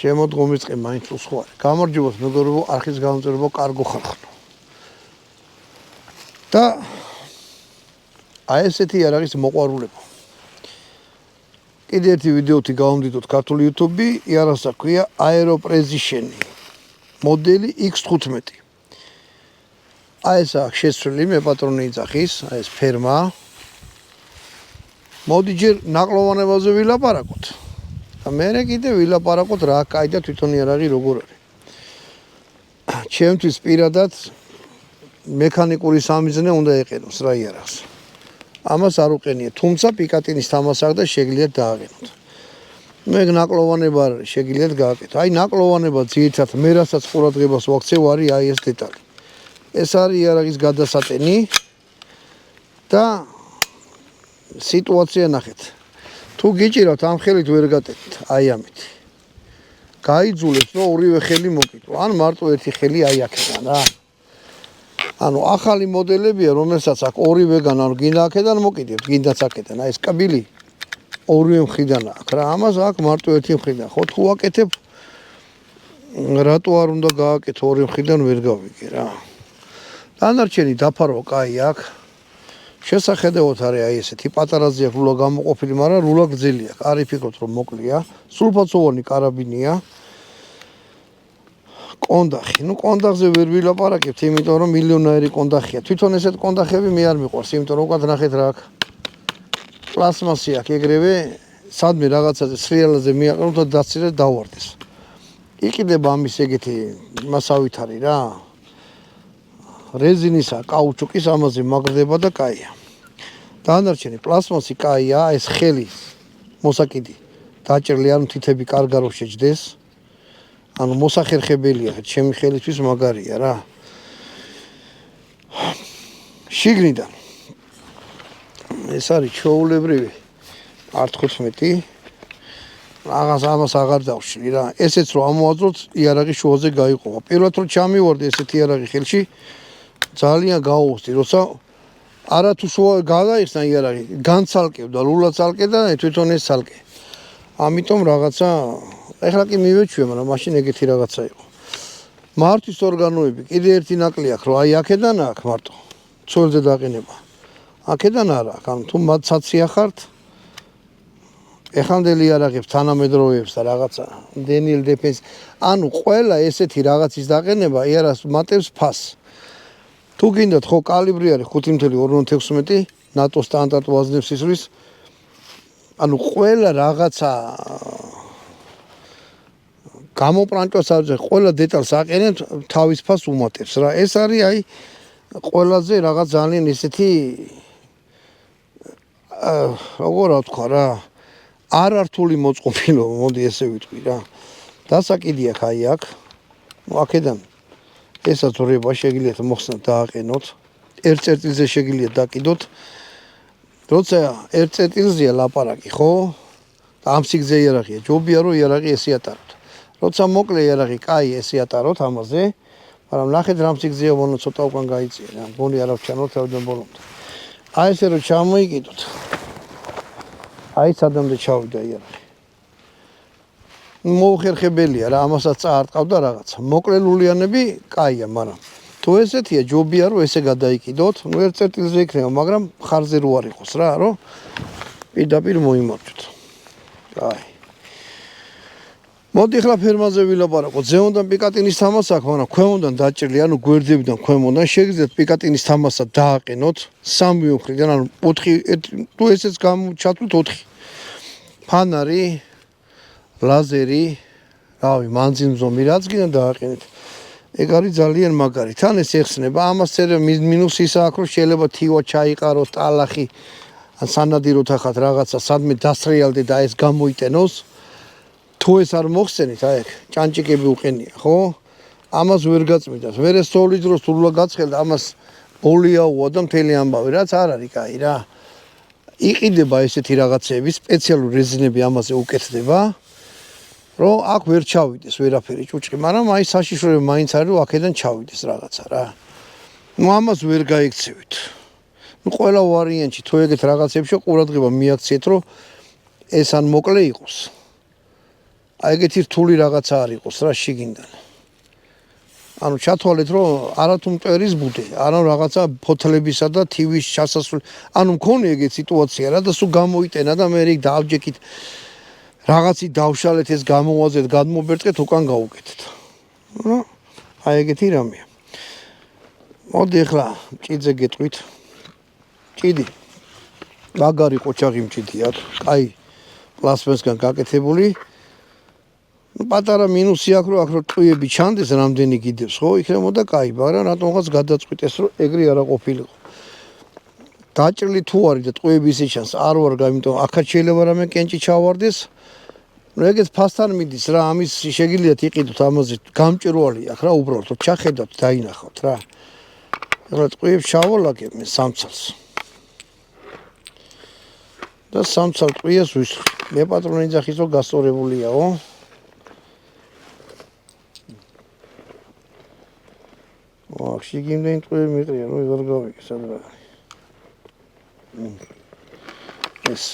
შემოდგომის წინ მაინც უსხვარი. გამარჯობათ მეგობრებო, არხის გამომწერებო, კარგო ხალხო. და აი ესეთი არ არის მოყვარულება. კიდე ერთი ვიდეოთი გავამდიდოთ ქართული YouTube-ი, იარას აქვია აეროპრეზიშენი. მოდელი X15. აი ეს აქ შეცვლილი, მე პატრონი იძახის, აი ეს ფერმა. მოდი ჯერ ნაკლოვანებაზე ვილაპარაკოთ. და მე კიდე ვილაპარაკოთ რა კაი და თვითონ იარაღი როგორ არის. ჩემთვის პირადად მექანიკური სამიზნე უნდა ეყენოს რა იარაღს. ამას არ უყენია, თუმცა პიკატინის თამასაკ და შეგიძლიათ დააყენოთ. მე ნაკლოვანება არის, შეგიძლიათ გააკეთო. აი ნაკლოვანება ძირითადად მე რასაც ყურადღებას ვაქცევ არის აი ეს დეტალი. ეს არის იარაღის გადასატენი და სიტუაცია ნახეთ. თუ გიჭირავთ ამ ხელით ვერ გატენთ, აი ამით. გაიძულებს, რომ ორივე ხელი მოკიდო. ან მარტო ერთი ხელი აი აქედან რა. ანუ ახალი მოდელებია, რომელსაც აქ ორივეგან არ გინდა აქედან მოკიდებთ, გინდაც აქედან. აი ეს კაბილი ორივე მხრიდან აქვს რა. ამას აქ მარტო ერთი მხრიდან. ხო თუ აკეთებ რატო არ უნდა გააკეთო ორივე მხრიდან ვერ გავიგე რა. დანარჩენი დაფარო კაი აქვს. შესახედავად არის აი ესეთი პატარაზე აქვს რულა გამოყოფილი, მაგრამ რულა გრძელი აქვს. არ იფიქროთ რომ მოკლეა. სულფაცოვანი კარაბინია. კონდახი. ნუ კონდახზე ვერ ვილაპარაკებთ, იმიტომ რომ მილიონერი კონდახია. თვითონ ესეთ კონდახები მე არ მიყვარს, იმიტომ რომ უკან ნახეთ რა აქვს. პლასმასი აქვს ეგრევე, სადმე რაღაცაზე სრიალაზე მიაყენოთ და დაცირეთ დავარდეს. იყიდება ამის ეგეთი მასავითარი რა. რეზინისა, კაუჩუკის ამაზე მაგრდება და კაია. დანარჩენი პლასმასი კაია, ეს ხელი მოსაკიდი დაჭრილი, ანუ თითები კარგა რო შეჯდეს. ანუ მოსახერხებელია, ჩემი ხელისთვის მაგარია რა. შიგნიდან ეს არის ჩოულებრივი R15. აღას ამას აღარ დავშლი რა. ესეც რომ ამოაძროთ, იარაღი შუაზე გაიყოფა. პირველად რომ ჩამივარდი ესეთი იარაღი ხელში, ძალიან გაუვსდი, როცა არათუ შუა გადაიხსნა იარაღი, განცალკევდა, ლულა ცალკე და თვითონ ეს ცალკე. ამიტომ რაღაცა ეხლა კი მივეჩვია, მაგრამ მაშინ ეგეთი რაღაცა იყო. მართვის ორგანოები კიდე ერთი ნაკლი აქვს, რომ აი აქედან აქვს მარტო. ცოლზე დაყენება. აქედან არა აქვს, ანუ თუ მათ საცია ხართ, ეხანდელი იარაღებს თანამედროვეებს და რაღაცა დენიელ დეფენს, ანუ ყველა ესეთი რაღაცის დაყენება იარაღს მატებს ფასს. თუ გინდათ ხო კალიბრი არის 5.56 ნატო სტანდარტ ვაზნებს ისვრის. ანუ ყველა რაღაცა გამოპრანჭოს არზე ყველა დეტალს აყენებთ, თავის ფასს უმატებს რა. ეს არის აი ყველაზე რაღაც ძალიან ისეთი როგორ რა თქვა რა, არართული მოწყობილო, მოდი ესე ვიტყვი რა. დასაკიდი აქვს აი აქ. ნუ აქედან ესაც რება შეგიძლიათ მოხსნათ დააყენოთ. ერთ წერტილზე შეგიძლიათ დაკიდოთ. როცა ერთ წერტილზეა ლაპარაკი, ხო? და ამ სიგზე იარაღია. ჯობია რომ იარაღი ესე ატაროთ. როცა მოკლე იარაღი, კაი ესე ატაროთ ამაზე, მაგრამ ნახეთ რამ სიგზეა ვონო ცოტა უკან გაიწია რა. გონი არ ავჩანოთ თავიდან ბოლომდე. აი ესე რომ ჩამოიკიდოთ. აი სადამდე ჩავიდა იარაღი. მოუხერხებელია რა, ამასაც წაარტყავდა რაღაცა. მოკლე ლულიანები კაია, მაგრამ თუ ესეთია, ჯობია რომ ესე გადაიკიდოთ, ნუ ერთ წერტილზე იქნება, მაგრამ ხარზე რო არ იყოს რა, რომ პირდაპირ მოიმარჯვოთ. კაი. მოდი ახლა ფერმაზე ვილაპარაკოთ. ზემოდან პიკატინის თამასა აქვს, მაგრამ ქვემოდან დაჭრილი, ანუ გვერდებიდან ქვემოდან შეგიძლიათ პიკატინის თამასა დააყენოთ სამივე მხრიდან, ანუ 4 თუ ესეც ჩათვლით 4. ფანარი, ლაზერი, რავი, მანძილზომი რაც გინდა დააყენეთ. ეგ არის ძალიან მაგარი. თან ეს ეხსნება, ამას წერე მინუს ის აქვს, რომ შეიძლება თივა ჩაიყაროს, ტალახი, ან სანადიროთ ახათ რაღაცა, სადმე დასრიალდე და ეს გამოიტენოს. თუ ეს არ მოხსენით, აი, ჭანჭიკები უყენია, ხო? ამას ვერ გაწმიდათ. ვერ ეს სოლის დროს თულა გაცხელდა, ამას ბოლიაუა და მთელი ამბავი, რაც არ არის კაი რა. იყიდება ესეთი რაღაცები, სპეციალური რეზინები ამაზე უკეთდება, რომ აქ ვერ ჩავიდეს ვერაფერი ჭუჭყი, მაგრამ აი საშიშროება მაინც არის, რომ აქედან ჩავიდეს რაღაცა რა. ნუ ამას ვერ გაიქცევით. ნუ ყველა ვარიანტში თუ ეგეთ რაღაცებში ყურადღება მიაქციეთ, რომ ეს ან მოკლე იყოს. აი ეგეთი რთული რაღაცა არ იყოს რა შიგნიდან. ანუ ჩათვალეთ რომ არათუ მტერის ბუდე, არა რაღაცა ფოთლებისა და თივის ჩასასვლელი. ანუ მქონი ეგეთი სიტუაცია რა და სულ გამოიტენა და მე რიგ დავჯექით რაღაცით დავშალეთ ეს გამოვაზეთ, გადმობერტყეთ უკან გავუკეთეთ. ნუ აი ეგეთი რამეა. მოდი ახლა მჭიდზე გეტყვით. მჭიდი. მაგარი ყოჩაღი მჭიდი აქვს. აი პლასმასგან გაკეთებული. პატარა მინუსი აქვს რომ აქ რო ტყუები ჩანდეს რამდენი კიდევს ხო იქნებოდა კაი მაგრამ რატომღაც გადაწყვიტეს რომ ეგრე არა ყოფილიყო დაჭრილი თუ არის და ტყუები ისე ჩანს არ ვარ გამიტომ აქაც შეიძლება რამე კენჭი ჩავარდეს ნუ ეგეც ფასთან მიდის რა ამის შეგიძლიათ იყიდოთ ამაზე გამჭრვალი აქვს რა უბრალოდ ჩახედავთ დაინახავთ რა ეხლა ტყუებს ჩავალაგებ მე სამცალს და სამცალ ტყუეს ვისვრი მე პატრონი ძახის რომ გასწორებულია შიგნიდან ტყუები მიყრია, ნუ ვერ გავიგე სად რა არის. ეს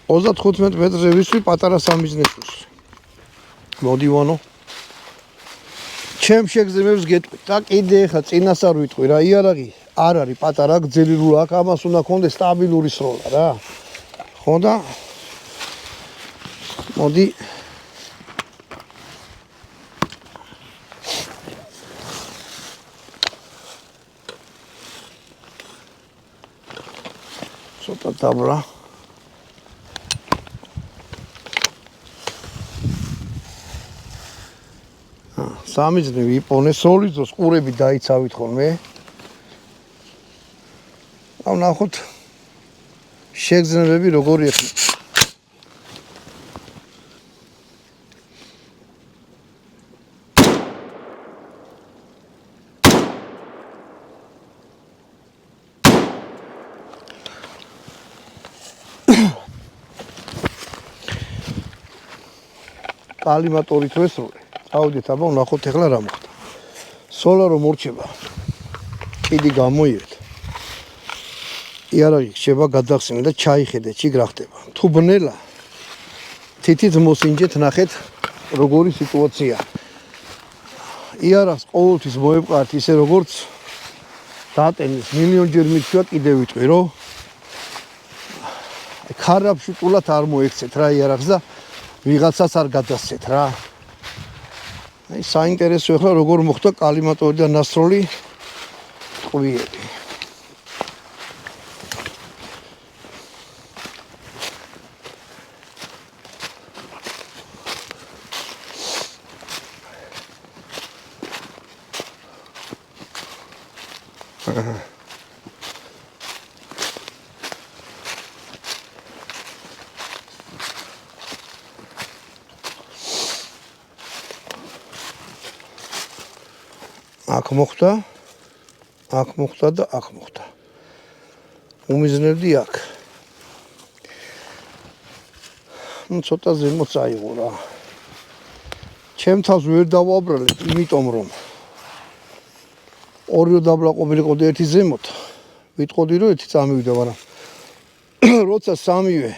35 მეტრზე ვისვი პატარა სამიზნესოს. მოდი ვანო. ჩემ შეგრძნებებს გეტყვით და კიდე ხა წინას არ ვიტყვი რა იარაღი არ არის პატარა გძელი რულა აქ ამას უნდა კონდეს სტაბილური სროლა რა. ხო და მოდი ცოტა დაბლა სამიზნე ვიპონე სოლიდოს ყურები დაიცავით ხოლმე აუ ნახოთ შეგრძნებები როგორი ექნება კალიმატორით ვესროლე. ავდით აბა ვნახოთ ახლა რა მოხდა. სოლა რომ მორჩება. კიდი გამოივეთ. იარაღი ხდება გადახსენე და ჩაიხედეთ, ჩიგ რა ხდება. თუ ბნელა თითით მოსინჯეთ ნახეთ როგორი სიტუაცია. იარაღს ყოველთვის მოეპყართ ისე როგორც დატენის მილიონჯერ მithვა კიდე ვიტყვი რომ ქარაფში ტულად არ მოექცეთ რა იარაღს და ვიღაცას არ გადასცეთ რა. აი საინტერესო ახლა როგორ მოხდა კალიმატორი და ნასროლი ტყუიები. აქ მოხდა და აქ მოხდა. უმიზნებდი აქ. ნუ ცოტა ზემოთ აიღო რა. ჩემ თავს ვერ დავაბრალებ, იმიტომ რომ ორი დაბლა ყოფილიყო და ერთი ზემოთ. ვიტყოდი რომ ერთი წამივიდა, მაგრამ როცა სამივე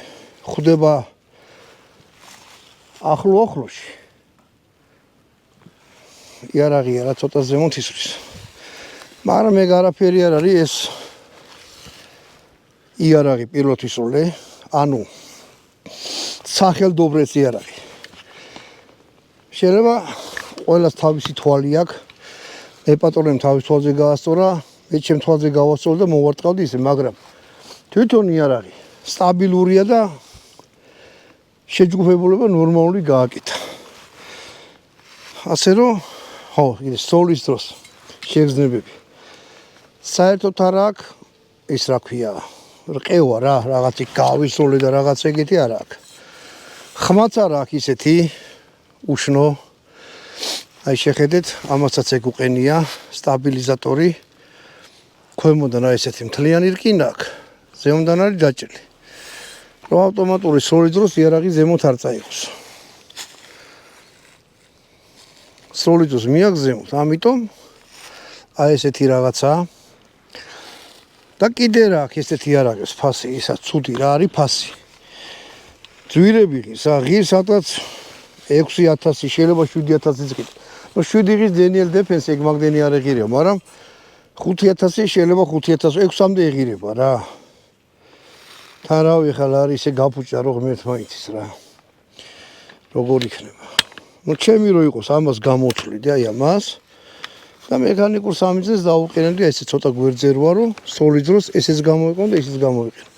ხვდება ახლოში იარაღია რა ცოტა ზემოთ ისვრის. მაგრამ მე არაფერი არ არის ეს იარაღი პირველად ვისროლე, ანუ სახელდობრეს იარაღი. შეიძლება ყველას თავისი თვალი აქვს. მე პატრონემ თავის თვალზე გაასწორა, მე ჩემ თვალზე გავასწორე და მოვარტყავდი ისე, მაგრამ თვითონ იარაღი სტაბილურია და შეჯგუფებულება ნორმალური გააკეთა. ასე რომ ხო, ის სოლის დროს შეგრძნებები. საერთოდ არ აქვს ის რა ქვია, რყევა რა, რაღაცი გავისროლე და რაღაც ეგეთი არ აქვს. ხმაც არ აქვს ისეთი უშნო. აი შეხედეთ, ამასაც ეგ უყენია, სტაბილიზატორი. ქვემოდან აი ესეთი მთლიანი რკინა აქვს. ზემოდან არის დაჭრილი. რომ ავტომატური სროლის დროს იარაღი ზემოთ არ წაიღოს. სროლის დროს მიაქვს ზემოთ, ამიტომ აი ესეთი რაღაცა და კიდე რა აქვს ესეთი არ არის ფასი, ისაც ცუდი რა არის ფასი. ძვირები ღირს, ღირს სადღაც 6000 შეიძლება 7000 წუთი. ნუ 7 ღირს დენიელ დეფენს ეგ მაგდენი არ ეღირება, მაგრამ 5000 შეიძლება 5600-მდე ეღირება რა. თან რავი ხალ არის ესე გაფუჭა რო ღმერთმა იცის რა. როგორ იქნება. ნუ ჩემი რო იყოს ამას გამოთვლი აი ამას. და მექანიკურ სამიზნეს დავუყენებდი ესე ცოტა გვერდზე როა რომ სოლის დროს ესეც გამოიყო და ისიც გამოიყენო.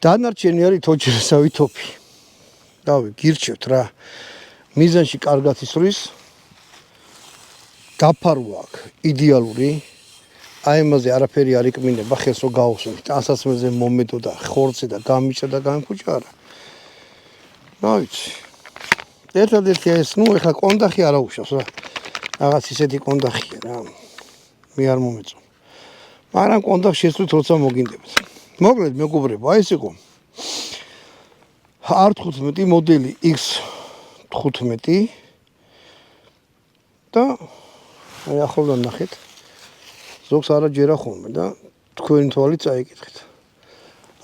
დანარჩენი არის თოჯერესავი თოფი. დავი გირჩევთ რა. მიზანში კარგად ისვრის. დაფარვა აქვს იდეალური. აი ამაზე არაფერი არ იკმინება ხელს რო გაუსვენ. ტანსაცმელზე მომედო და ხორცე და გამიჭა და გამქუჭა არა. რა ვიცი. ერთადერთი ეს ნუ ეხლა კონდახი არ აუშავს რა. რაღაც ისეთი კონდახია რა. მე არ მომეწონა. მაგრამ კონდახ შეცვლით როცა მოგინდებთ. მოკლედ მეგობრებო, აი ეს იყო R15 მოდელი X15 და აი ახლოვან ნახეთ. ზოგს არა ჯერა ხოლმე და თქვენი თვალით წაიკითხეთ.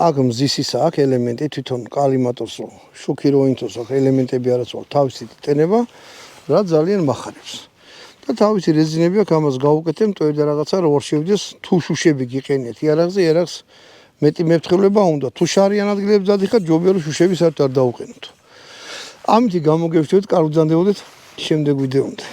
აქ მზისისა აქ ელემენტი თვითონ კალიმატორს რო შუქი რო ინთოს აქ ელემენტები არაცვალ თავისი ტენება რა ძალიან מחარებს. და თავისი რეზინები აქვს ამას გავუკეთებ მტვერი და რაღაცა რო არ შევიდეს თუ შუშები გიყენიათ იარაღზე იარაღს მეტი მefრთხილება უნდა თუ შარიან ადგილებს დადიხართ ჯობია რომ შუშები საერთოდ არ დაუყენოთ. ამით გამოგევშევთ კარგ ბრძანდებოდეთ შემდეგ ვიდეომდე.